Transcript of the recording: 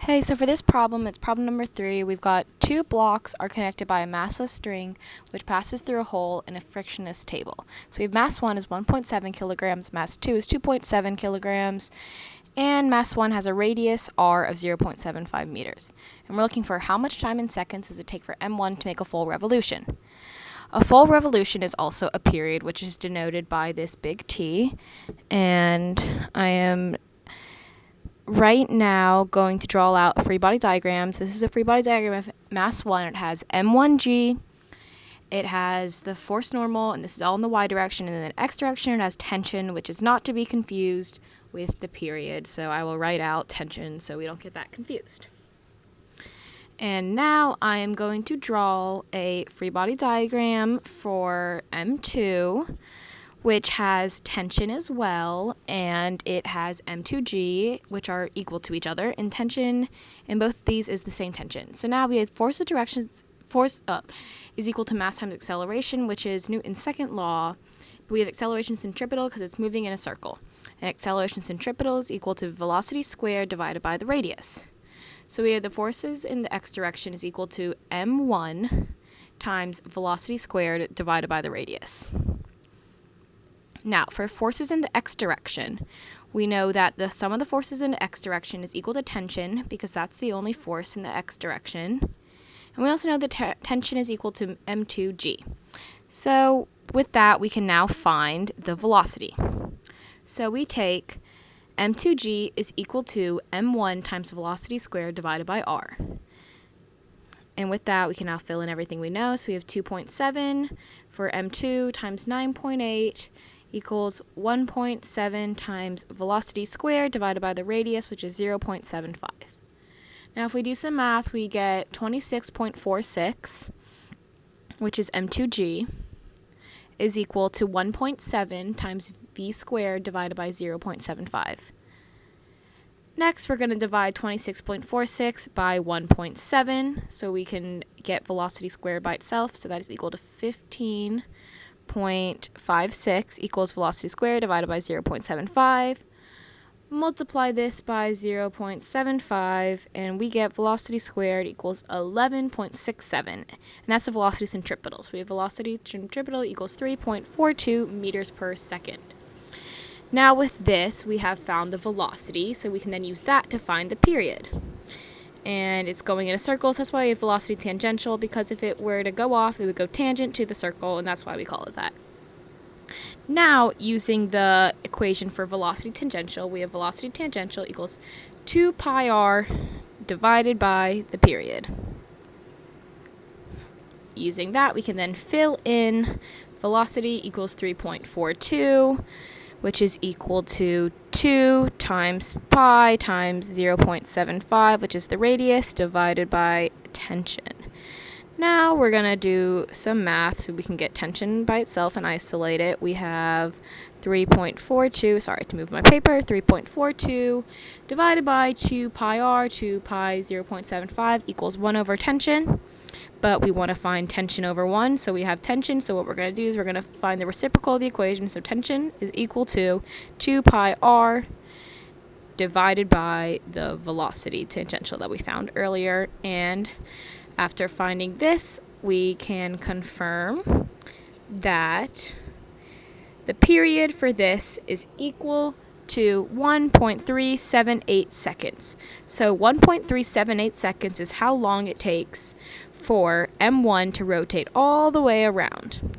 Hey, so for this problem, it's problem number 3. We've got two blocks are connected by a massless string which passes through a hole in a frictionless table. So we have mass 1 is 1.7 kilograms, mass 2 is 2.7 kilograms, and mass 1 has a radius r of 0.75 meters. And we're looking for how much time in seconds does it take for m1 to make a full revolution. A full revolution is also a period, which is denoted by this big T, and I am right now going to draw out a free body diagram. So this is a free body diagram of mass 1. It has m1g, it has the force normal, and this is all in the y direction, and then x direction it has tension, which is not to be confused with the period. So I will write out tension so we don't get that confused. And now I am going to draw a free body diagram for m2, which has tension as well, and it has m2g, which are equal to each other, and tension in both of these is the same tension. So now we have force is equal to mass times acceleration, which is Newton's second law. We have acceleration centripetal because it's moving in a circle, and acceleration centripetal is equal to velocity squared divided by the radius. So we have the forces in the x direction is equal to m1 times velocity squared divided by the radius. Now, for forces in the x direction, we know that the sum of the forces in the x direction is equal to tension, because that's the only force in the x direction. And we also know that tension is equal to m2g. So with that, we can now find the velocity. So we take m2g is equal to m1 times velocity squared divided by r. And with that, we can now fill in everything we know. So we have 2.7 for m2 times 9.8 equals 1.7 times velocity squared divided by the radius, which is 0.75. Now, if we do some math, we get 26.46, which is m2g, is equal to 1.7 times v squared divided by 0.75. Next, we're going to divide 26.46 by 1.7, so we can get velocity squared by itself, so that is equal to 15.56 equals velocity squared divided by 0.75. Multiply this by 0.75, and we get velocity squared equals 11.67, and that's the velocity centripetal. So we have velocity centripetal equals 3.42 meters per second. Now with this, we have found the velocity, so we can then use that to find the period. And it's going in a circle, so that's why we have velocity tangential, because if it were to go off, it would go tangent to the circle, and that's why we call it that. Now, using the equation for velocity tangential, we have velocity tangential equals 2 pi r divided by the period. Using that, we can then fill in velocity equals 3.42, which is equal to 2 times pi times 0.75, which is the radius, divided by tension. Now we're going to do some math so we can get tension by itself and isolate it. We have 3.42, sorry to move my paper, 3.42 divided by 2 pi r, 2 pi 0.75 equals 1 over tension. But we want to find tension over 1, so we have tension. So what we're going to do is we're going to find the reciprocal of the equation. So tension is equal to 2 pi r divided by the velocity tangential that we found earlier. And after finding this, we can confirm that the period for this is equal to 1.378 seconds. So 1.378 seconds is how long it takes for m1 to rotate all the way around.